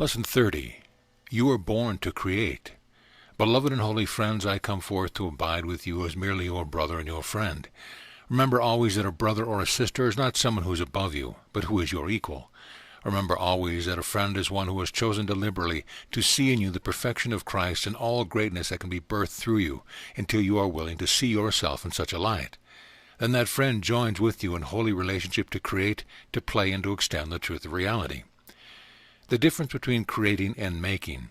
Lesson 30. You were born to create. Beloved and holy friends, I come forth to abide with you as merely your brother and your friend. Remember always that a brother or a sister is not someone who is above you, but who is your equal. Remember always that a friend is one who has chosen deliberately to see in you the perfection of Christ and all greatness that can be birthed through you until you are willing to see yourself in such a light. Then that friend joins with you in holy relationship to create, to play, and to extend the truth of reality. The difference between creating and making.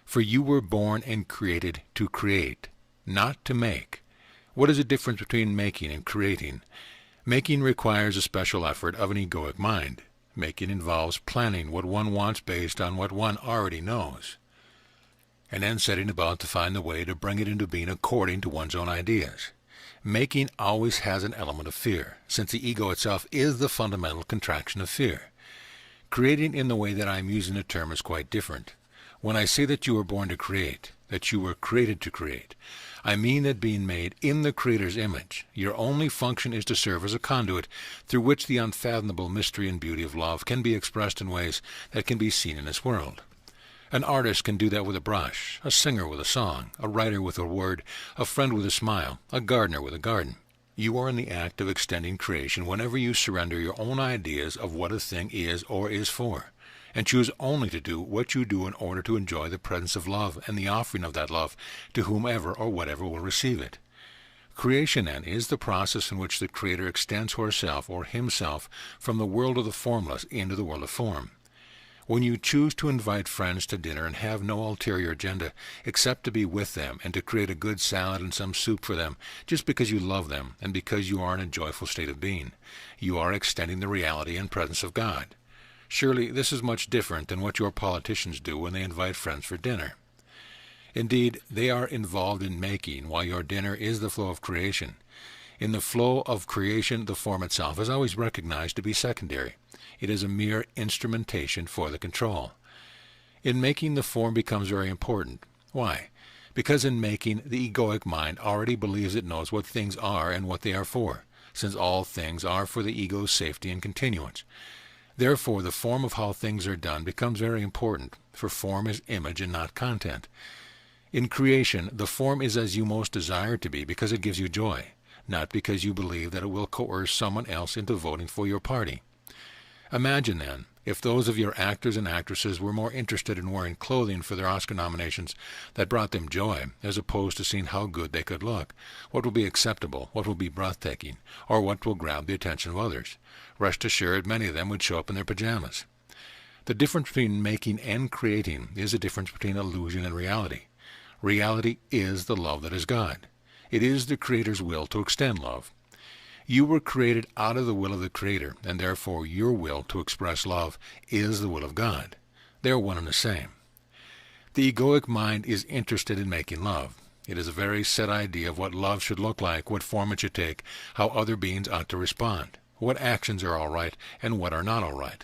For you were born and created to create, not to make. What is the difference between making and creating? Making requires a special effort of an egoic mind. Making involves planning what one wants based on what one already knows, and then setting about to find the way to bring it into being according to one's own ideas. Making always has an element of fear, since the ego itself is the fundamental contraction of fear. Creating in the way that I am using the term is quite different. When I say that you were born to create, that you were created to create, I mean that being made in the Creator's image, your only function is to serve as a conduit through which the unfathomable mystery and beauty of love can be expressed in ways that can be seen in this world. An artist can do that with a brush, a singer with a song, a writer with a word, a friend with a smile, a gardener with a garden. You are in the act of extending creation whenever you surrender your own ideas of what a thing is or is for, and choose only to do what you do in order to enjoy the presence of love and the offering of that love to whomever or whatever will receive it. Creation, then, is the process in which the Creator extends herself or himself from the world of the formless into the world of form. When you choose to invite friends to dinner and have no ulterior agenda except to be with them and to create a good salad and some soup for them just because you love them and because you are in a joyful state of being, you are extending the reality and presence of God. Surely this is much different than what your politicians do when they invite friends for dinner. Indeed, they are involved in making, while your dinner is the flow of creation. In the flow of creation, the form itself is always recognized to be secondary. It is a mere instrumentation for the control. In making, the form becomes very important. Why? Because in making, the egoic mind already believes it knows what things are and what they are for, since all things are for the ego's safety and continuance. Therefore, the form of how things are done becomes very important, for form is image and not content. In creation, the form is as you most desire it to be because it gives you joy, not because you believe that it will coerce someone else into voting for your party. Imagine, then, if those of your actors and actresses were more interested in wearing clothing for their Oscar nominations that brought them joy, as opposed to seeing how good they could look, what will be acceptable, what will be breathtaking, or what will grab the attention of others. Rest assured, many of them would show up in their pajamas. The difference between making and creating is the difference between illusion and reality. Reality is the love that is God. It is the Creator's will to extend love. You were created out of the will of the Creator, and therefore your will to express love is the will of God. They are one and the same. The egoic mind is interested in making love. It is a very set idea of what love should look like, what form it should take, how other beings ought to respond, what actions are all right and what are not all right.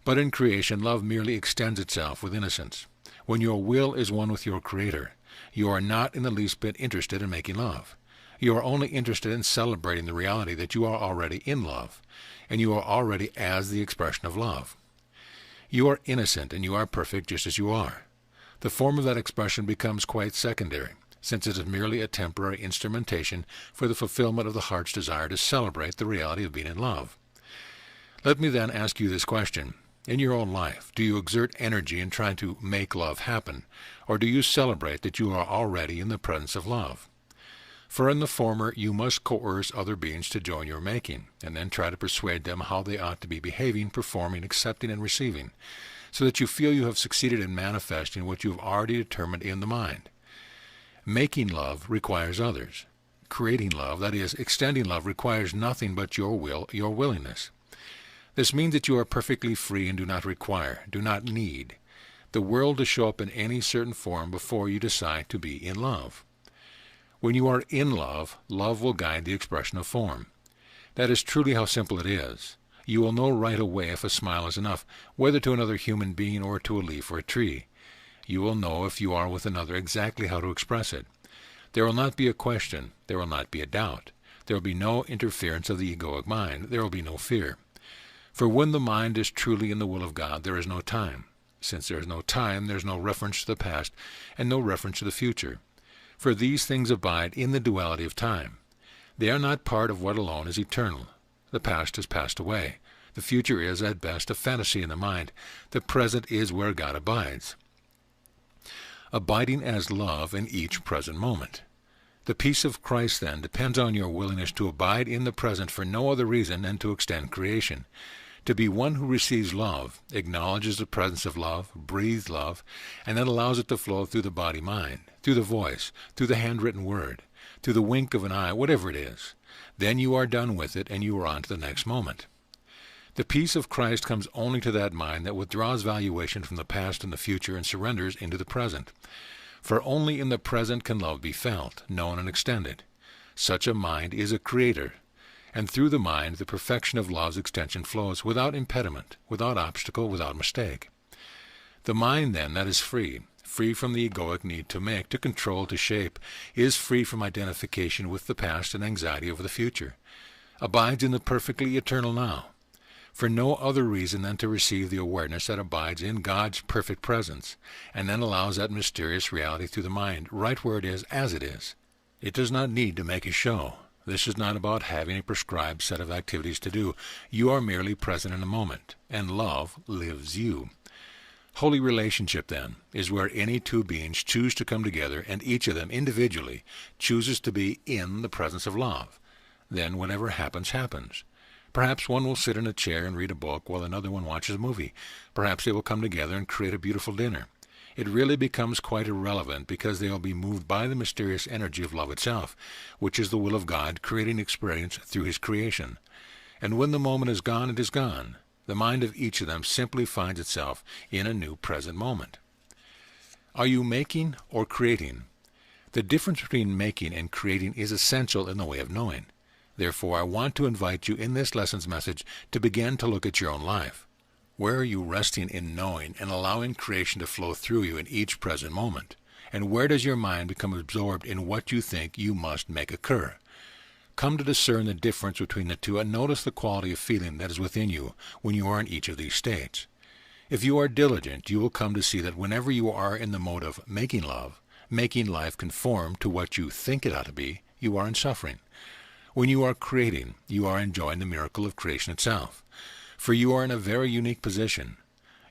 But in creation, love merely extends itself with innocence. When your will is one with your Creator, you are not in the least bit interested in making love. You are only interested in celebrating the reality that you are already in love, and you are already as the expression of love. You are innocent and you are perfect just as you are. The form of that expression becomes quite secondary, since it is merely a temporary instrumentation for the fulfillment of the heart's desire to celebrate the reality of being in love. Let me then ask you this question. In your own life, do you exert energy in trying to make love happen, or do you celebrate that you are already in the presence of love? For in the former, you must coerce other beings to join your making, and then try to persuade them how they ought to be behaving, performing, accepting, and receiving, so that you feel you have succeeded in manifesting what you have already determined in the mind. Making love requires others. Creating love, that is, extending love, requires nothing but your will, your willingness. This means that you are perfectly free and do not require, do not need, the world to show up in any certain form before you decide to be in love. When you are in love, love will guide the expression of form. That is truly how simple it is. You will know right away if a smile is enough, whether to another human being or to a leaf or a tree. You will know if you are with another exactly how to express it. There will not be a question. There will not be a doubt. There will be no interference of the egoic mind. There will be no fear. For when the mind is truly in the will of God, there is no time. Since there is no time, there is no reference to the past and no reference to the future. For these things abide in the duality of time. They are not part of what alone is eternal. The past has passed away. The future is, at best, a fantasy in the mind. The present is where God abides, abiding as love in each present moment. The peace of Christ, then, depends on your willingness to abide in the present for no other reason than to extend creation. To be one who receives love, acknowledges the presence of love, breathes love, and then allows it to flow through the body-mind, through the voice, through the handwritten word, through the wink of an eye, whatever it is. Then you are done with it, and you are on to the next moment. The peace of Christ comes only to that mind that withdraws valuation from the past and the future and surrenders into the present. For only in the present can love be felt, known, and extended. Such a mind is a creator, and through the mind the perfection of love's extension flows without impediment, without obstacle, without mistake. The mind, then, that is free from the egoic need to make, to control, to shape, is free from identification with the past and anxiety over the future, abides in the perfectly eternal now, for no other reason than to receive the awareness that abides in God's perfect presence, and then allows that mysterious reality through the mind, right where it is, as it is. It does not need to make a show. This is not about having a prescribed set of activities to do. You are merely present in a moment, and love lives you. Holy relationship, then, is where any two beings choose to come together, and each of them individually chooses to be in the presence of love. Then whatever happens, happens. Perhaps one will sit in a chair and read a book while another one watches a movie. Perhaps they will come together and create a beautiful dinner. It really becomes quite irrelevant because they will be moved by the mysterious energy of love itself, which is the will of God creating experience through His creation. And when the moment is gone, it is gone. The mind of each of them simply finds itself in a new present moment. Are you making or creating? The difference between making and creating is essential in the way of knowing. Therefore, I want to invite you in this lesson's message to begin to look at your own life. Where are you resting in knowing and allowing creation to flow through you in each present moment? And where does your mind become absorbed in what you think you must make occur? Come to discern the difference between the two and notice the quality of feeling that is within you when you are in each of these states. If you are diligent, you will come to see that whenever you are in the mode of making love, making life conform to what you think it ought to be, you are in suffering. When you are creating, you are enjoying the miracle of creation itself. For you are in a very unique position.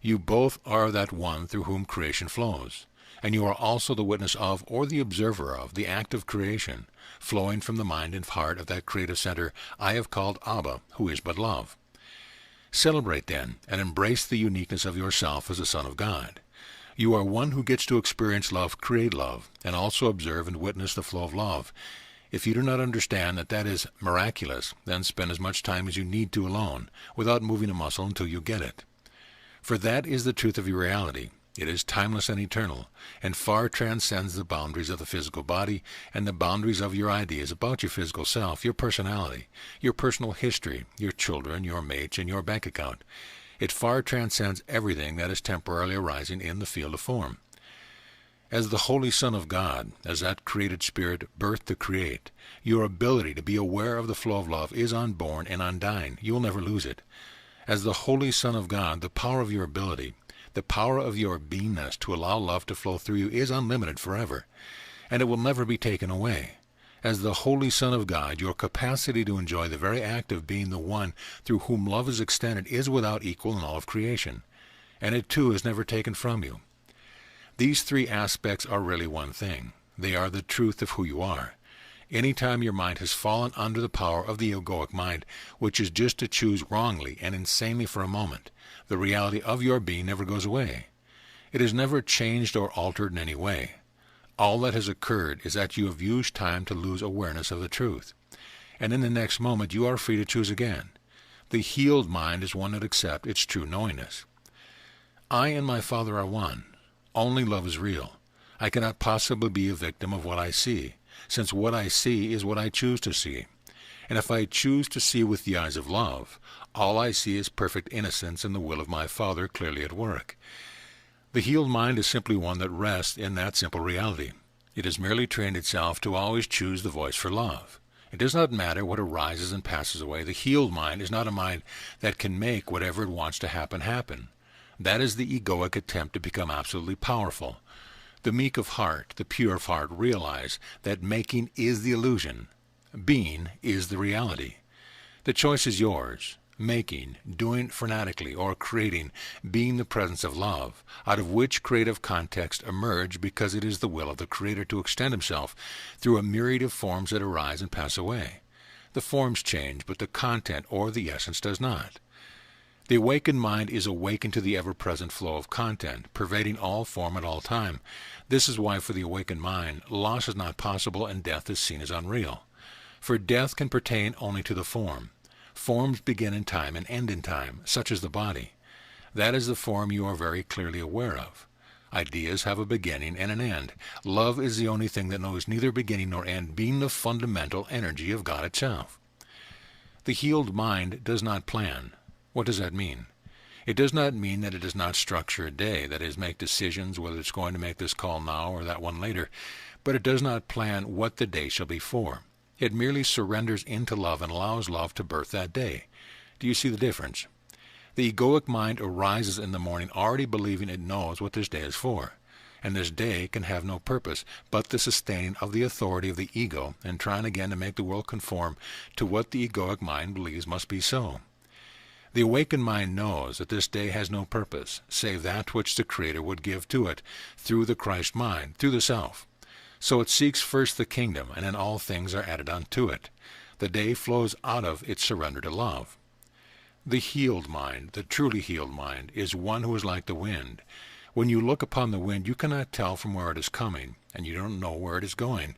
You both are that one through whom creation flows, and you are also the witness of, or the observer of, the act of creation, flowing from the mind and heart of that creative center I have called Abba, who is but love. Celebrate, then, and embrace the uniqueness of yourself as a son of God. You are one who gets to experience love, create love, and also observe and witness the flow of love. If you do not understand that that is miraculous, then spend as much time as you need to alone, without moving a muscle until you get it. For that is the truth of your reality. It is timeless and eternal, and far transcends the boundaries of the physical body and the boundaries of your ideas about your physical self, your personality, your personal history, your children, your mates, and your bank account. It far transcends everything that is temporarily arising in the field of form. As the Holy Son of God, as that created spirit birthed to create, your ability to be aware of the flow of love is unborn and undying. You will never lose it. As the Holy Son of God, the power of your ability, the power of your beingness to allow love to flow through you is unlimited forever, and it will never be taken away. As the Holy Son of God, your capacity to enjoy the very act of being the one through whom love is extended is without equal in all of creation, and it too is never taken from you. These three aspects are really one thing. They are the truth of who you are. Any time your mind has fallen under the power of the egoic mind, which is just to choose wrongly and insanely for a moment, the reality of your being never goes away. It is never changed or altered in any way. All that has occurred is that you have used time to lose awareness of the truth. And in the next moment you are free to choose again. The healed mind is one that accepts its true knowingness. I and my Father are one. Only love is real. I cannot possibly be a victim of what I see, since what I see is what I choose to see. And if I choose to see with the eyes of love, all I see is perfect innocence and the will of my Father clearly at work. The healed mind is simply one that rests in that simple reality. It has merely trained itself to always choose the voice for love. It does not matter what arises and passes away. The healed mind is not a mind that can make whatever it wants to happen happen. That is the egoic attempt to become absolutely powerful. The meek of heart, the pure of heart realize that making is the illusion, being is the reality. The choice is yours. Making, doing fanatically, or creating, being the presence of love, out of which creative context emerge because it is the will of the Creator to extend himself through a myriad of forms that arise and pass away. The forms change, but the content or the essence does not. The awakened mind is awakened to the ever-present flow of content, pervading all form at all time. This is why for the awakened mind, loss is not possible and death is seen as unreal. For death can pertain only to the form. Forms begin in time and end in time, such as the body. That is the form you are very clearly aware of. Ideas have a beginning and an end. Love is the only thing that knows neither beginning nor end, being the fundamental energy of God itself. The healed mind does not plan. What does that mean? It does not mean that it does not structure a day, that is, make decisions whether it's going to make this call now or that one later, but it does not plan what the day shall be for. It merely surrenders into love and allows love to birth that day. Do you see the difference? The egoic mind arises in the morning already believing it knows what this day is for, and this day can have no purpose but the sustaining of the authority of the ego and trying again to make the world conform to what the egoic mind believes must be so. The awakened mind knows that this day has no purpose, save that which the Creator would give to it, through the Christ mind, through the Self. So it seeks first the kingdom, and then all things are added unto it. The day flows out of its surrender to love. The healed mind, the truly healed mind, is one who is like the wind. When you look upon the wind, you cannot tell from where it is coming, and you don't know where it is going.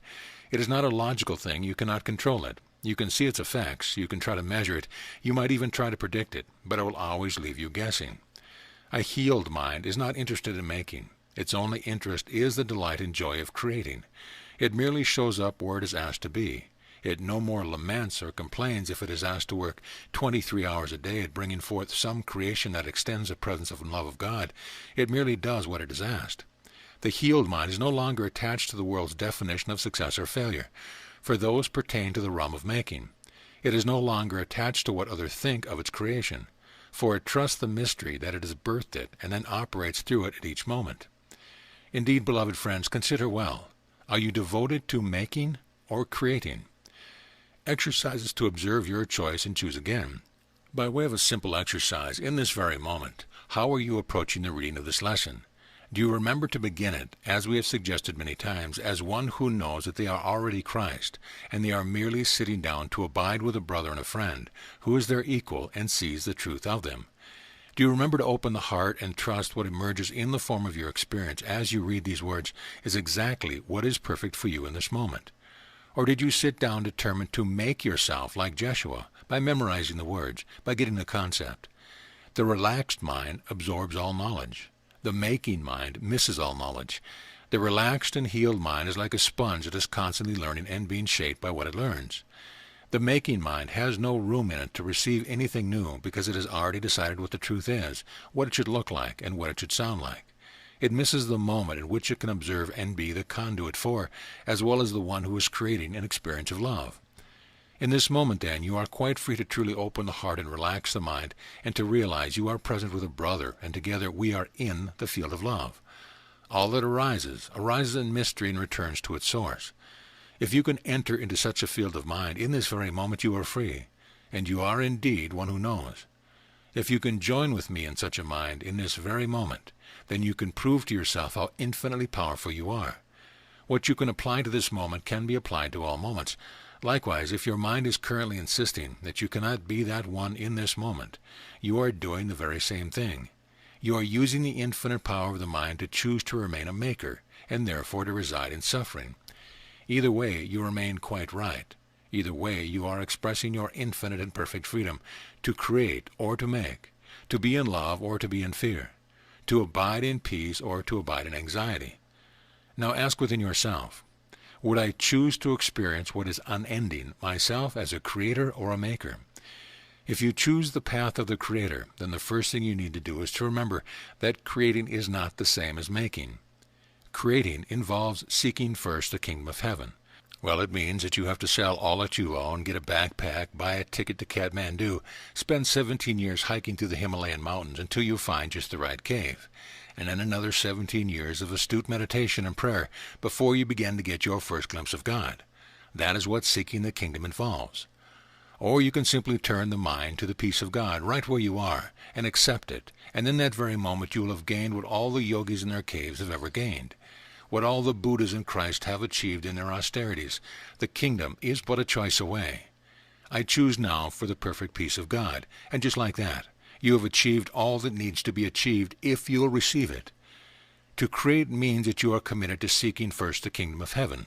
It is not a logical thing. You cannot control it. You can see its effects. You can try to measure it. You might even try to predict it, but it will always leave you guessing. A healed mind is not interested in making. Its only interest is the delight and joy of creating. It merely shows up where it is asked to be. It no more laments or complains if it is asked to work 23 hours a day at bringing forth some creation that extends the presence and love of God. It merely does what it is asked. The healed mind is no longer attached to the world's definition of success or failure, for those pertain to the realm of making. It is no longer attached to what others think of its creation, for it trusts the mystery that it has birthed it and then operates through it at each moment. Indeed, beloved friends, consider well. Are you devoted to making or creating? Exercises to observe your choice and choose again. By way of a simple exercise, in this very moment, how are you approaching the reading of this lesson? Do you remember to begin it, as we have suggested many times, as one who knows that they are already Christ, and they are merely sitting down to abide with a brother and a friend, who is their equal and sees the truth of them? Do you remember to open the heart and trust what emerges in the form of your experience as you read these words is exactly what is perfect for you in this moment? Or did you sit down determined to make yourself like Jeshua by memorizing the words, by getting the concept? The relaxed mind absorbs all knowledge. The making mind misses all knowledge. The relaxed and healed mind is like a sponge that is constantly learning and being shaped by what it learns. The making mind has no room in it to receive anything new because it has already decided what the truth is, what it should look like, and what it should sound like. It misses the moment in which it can observe and be the conduit for, as well as the one who is creating an experience of love. In this moment, then, you are quite free to truly open the heart and relax the mind, and to realize you are present with a brother, and together we are in the field of love. All that arises in mystery and returns to its source. If you can enter into such a field of mind, in this very moment you are free, and you are indeed one who knows. If you can join with me in such a mind in this very moment, then you can prove to yourself how infinitely powerful you are. What you can apply to this moment can be applied to all moments. Likewise, if your mind is currently insisting that you cannot be that one in this moment, you are doing the very same thing. You are using the infinite power of the mind to choose to remain a maker, and therefore to reside in suffering. Either way, you remain quite right. Either way, you are expressing your infinite and perfect freedom to create or to make, to be in love or to be in fear, to abide in peace or to abide in anxiety. Now ask within yourself, would I choose to experience what is unending, myself as a creator or a maker? If you choose the path of the Creator, then the first thing you need to do is to remember that creating is not the same as making. Creating involves seeking first the kingdom of heaven. Well, it means that you have to sell all that you own, get a backpack, buy a ticket to Kathmandu, spend 17 years hiking through the Himalayan mountains until you find just the right cave, and then another 17 years of astute meditation and prayer before you begin to get your first glimpse of God. That is what seeking the kingdom involves. Or you can simply turn the mind to the peace of God right where you are and accept it, and in that very moment you will have gained what all the yogis in their caves have ever gained, what all the Buddhas in Christ have achieved in their austerities. The kingdom is but a choice away. I choose now for the perfect peace of God, and just like that, you have achieved all that needs to be achieved if you'll receive it. To create means that you are committed to seeking first the kingdom of heaven,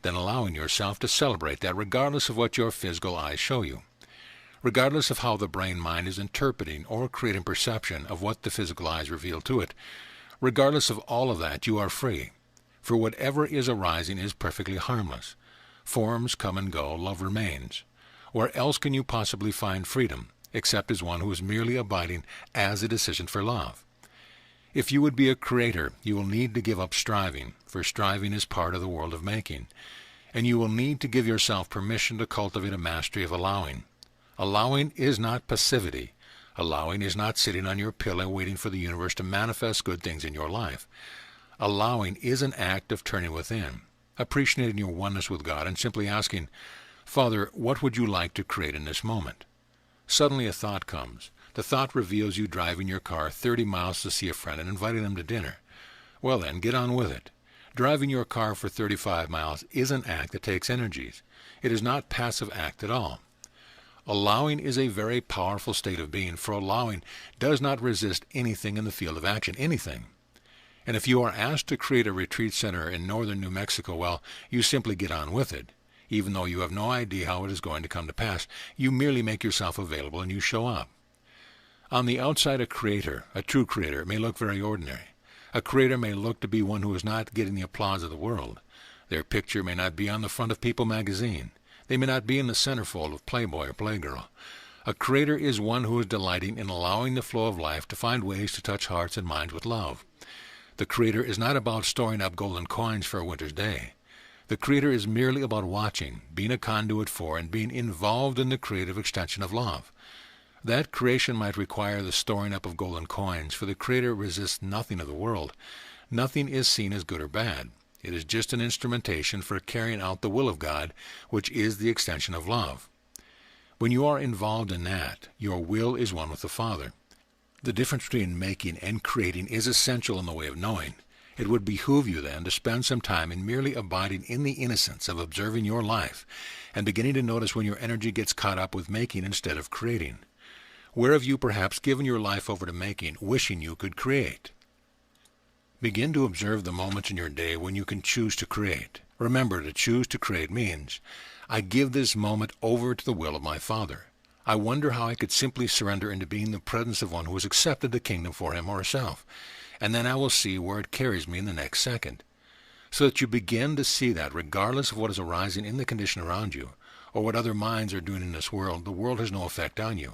then allowing yourself to celebrate that regardless of what your physical eyes show you, regardless of how the brain-mind is interpreting or creating perception of what the physical eyes reveal to it. Regardless of all of that, you are free. For whatever is arising is perfectly harmless. Forms come and go, love remains. Where else can you possibly find freedom, except as one who is merely abiding as a decision for love? If you would be a creator, you will need to give up striving, for striving is part of the world of making. And you will need to give yourself permission to cultivate a mastery of allowing. Allowing is not passivity. Allowing is not sitting on your pillow waiting for the universe to manifest good things in your life. Allowing is an act of turning within, appreciating your oneness with God and simply asking, Father, what would you like to create in this moment? Suddenly a thought comes. The thought reveals you driving your car 30 miles to see a friend and inviting them to dinner. Well then, get on with it. Driving your car for 35 miles is an act that takes energies. It is not passive act at all. Allowing is a very powerful state of being, for allowing does not resist anything in the field of action, anything. And if you are asked to create a retreat center in northern New Mexico, well, you simply get on with it. Even though you have no idea how it is going to come to pass, you merely make yourself available and you show up. On the outside, a creator, a true creator, may look very ordinary. A creator may look to be one who is not getting the applause of the world. Their picture may not be on the front of People magazine. They may not be in the centerfold of Playboy or Playgirl. A creator is one who is delighting in allowing the flow of life to find ways to touch hearts and minds with love. The creator is not about storing up golden coins for a winter's day. The creator is merely about watching, being a conduit for, and being involved in the creative extension of love. That creation might require the storing up of golden coins, for the creator resists nothing of the world. Nothing is seen as good or bad. It is just an instrumentation for carrying out the will of God, which is the extension of love. When you are involved in that, your will is one with the Father. The difference between making and creating is essential in the way of knowing. It would behoove you then to spend some time in merely abiding in the innocence of observing your life and beginning to notice when your energy gets caught up with making instead of creating. Where have you perhaps given your life over to making, wishing you could create? Begin to observe the moments in your day when you can choose to create. Remember, to choose to create means, I give this moment over to the will of my Father. I wonder how I could simply surrender into being the presence of one who has accepted the kingdom for him or herself, and then I will see where it carries me in the next second. So that you begin to see that regardless of what is arising in the condition around you, or what other minds are doing in this world, the world has no effect on you.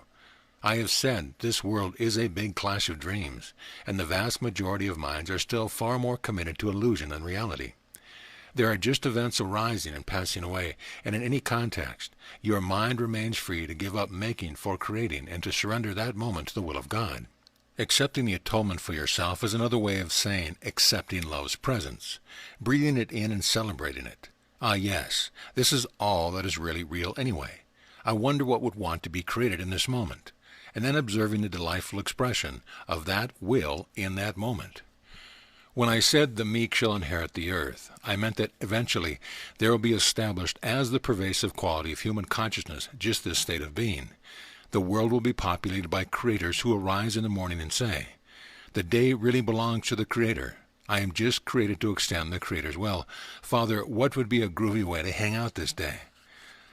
I have said this world is a big clash of dreams, and the vast majority of minds are still far more committed to illusion than reality. There are just events arising and passing away, and in any context, your mind remains free to give up making for creating and to surrender that moment to the will of God. Accepting the atonement for yourself is another way of saying accepting love's presence, breathing it in and celebrating it. Ah yes, this is all that is really real anyway. I wonder what would want to be created in this moment, and then observing the delightful expression of that will in that moment. When I said the meek shall inherit the earth, I meant that eventually there will be established as the pervasive quality of human consciousness just this state of being. The world will be populated by creators who arise in the morning and say, the day really belongs to the Creator. I am just created to extend the Creator's will. Father, what would be a groovy way to hang out this day?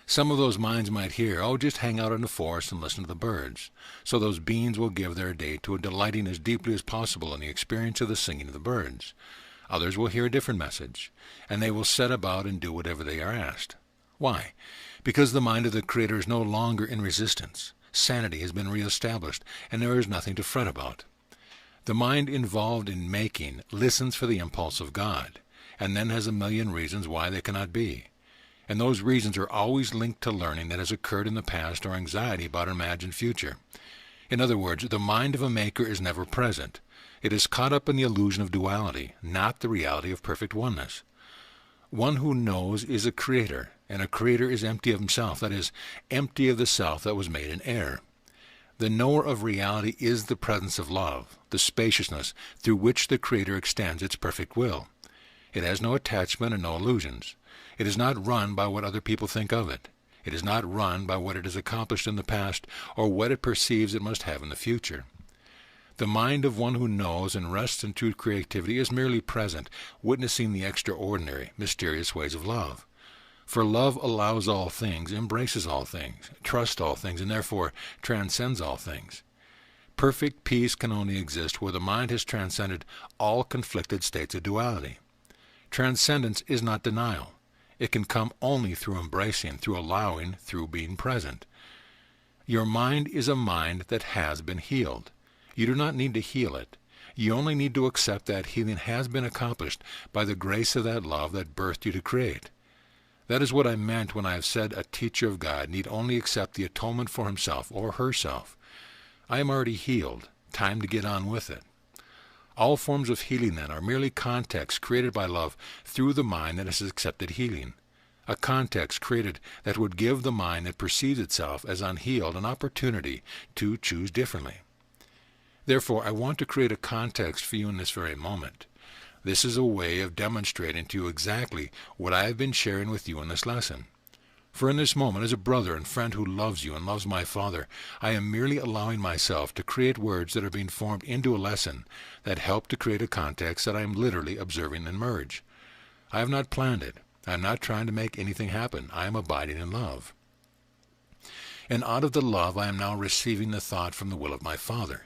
Some of those minds might hear, oh, just hang out in the forest and listen to the birds. So those beings will give their day to delighting as deeply as possible in the experience of the singing of the birds. Others will hear a different message, and they will set about and do whatever they are asked. Why? Because the mind of the Creator is no longer in resistance. Sanity has been reestablished, and there is nothing to fret about. The mind involved in making listens for the impulse of God, and then has a million reasons why they cannot be. And those reasons are always linked to learning that has occurred in the past or anxiety about an imagined future. In other words, the mind of a maker is never present. It is caught up in the illusion of duality, not the reality of perfect oneness. One who knows is a creator, and a creator is empty of himself, that is, empty of the self that was made in air. The knower of reality is the presence of love, the spaciousness through which the creator extends its perfect will. It has no attachment and no illusions. It is not run by what other people think of it. It is not run by what it has accomplished in the past or what it perceives it must have in the future. The mind of one who knows and rests in true creativity is merely present, witnessing the extraordinary, mysterious ways of love. For love allows all things, embraces all things, trusts all things, and therefore transcends all things. Perfect peace can only exist where the mind has transcended all conflicted states of duality. Transcendence is not denial. It can come only through embracing, through allowing, through being present. Your mind is a mind that has been healed. You do not need to heal it. You only need to accept that healing has been accomplished by the grace of that love that birthed you to create. That is what I meant when I have said a teacher of God need only accept the atonement for himself or herself. I am already healed. Time to get on with it. All forms of healing, then, are merely contexts created by love through the mind that has accepted healing. A context created that would give the mind that perceives itself as unhealed an opportunity to choose differently. Therefore, I want to create a context for you in this very moment. This is a way of demonstrating to you exactly what I have been sharing with you in this lesson. For in this moment, as a brother and friend who loves you and loves my Father, I am merely allowing myself to create words that are being formed into a lesson that help to create a context that I am literally observing and merge. I have not planned it. I am not trying to make anything happen. I am abiding in love. And out of the love I am now receiving the thought from the will of my Father.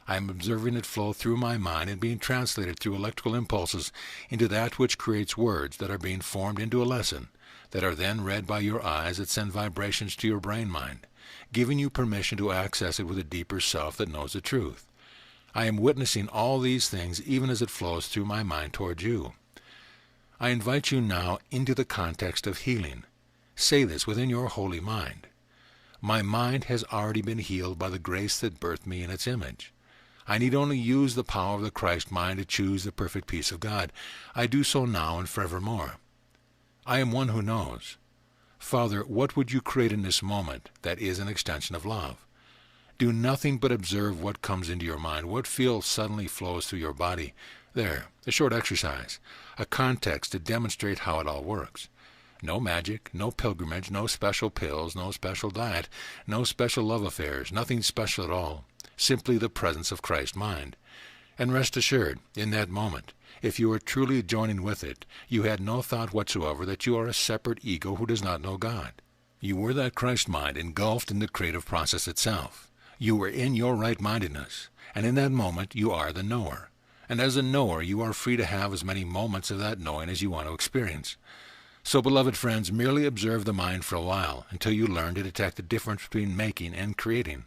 I am observing it flow through my mind and being translated through electrical impulses into that which creates words that are being formed into a lesson, that are then read by your eyes that send vibrations to your brain mind, giving you permission to access it with a deeper self that knows the truth. I am witnessing all these things even as it flows through my mind towards you. I invite you now into the context of healing. Say this within your holy mind. My mind has already been healed by the grace that birthed me in its image. I need only use the power of the Christ mind to choose the perfect peace of God. I do so now and forevermore. I am one who knows. Father, what would you create in this moment that is an extension of love? Do nothing but observe what comes into your mind, what feel suddenly flows through your body. There, a short exercise, a context to demonstrate how it all works. No magic, no pilgrimage, no special pills, no special diet, no special love affairs, nothing special at all. Simply the presence of Christ's mind. And rest assured, in that moment, if you are truly joining with it, you had no thought whatsoever that you are a separate ego who does not know God. You were that Christ mind engulfed in the creative process itself. You were in your right-mindedness, and in that moment you are the knower. And as a knower, you are free to have as many moments of that knowing as you want to experience. So, beloved friends, merely observe the mind for a while until you learn to detect the difference between making and creating.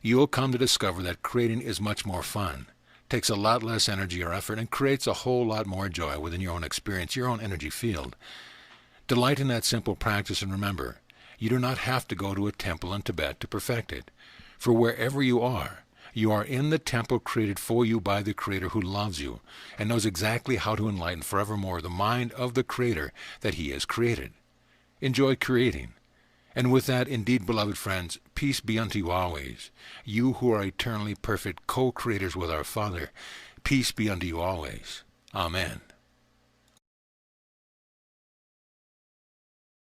You will come to discover that creating is much more fun, takes a lot less energy or effort, and creates a whole lot more joy within your own experience, your own energy field. Delight in that simple practice, and remember, you do not have to go to a temple in Tibet to perfect it. For wherever you are in the temple created for you by the Creator who loves you and knows exactly how to enlighten forevermore the mind of the Creator that He has created. Enjoy creating. And with that, indeed, beloved friends, peace be unto you always. You who are eternally perfect co-creators with our Father, peace be unto you always. Amen.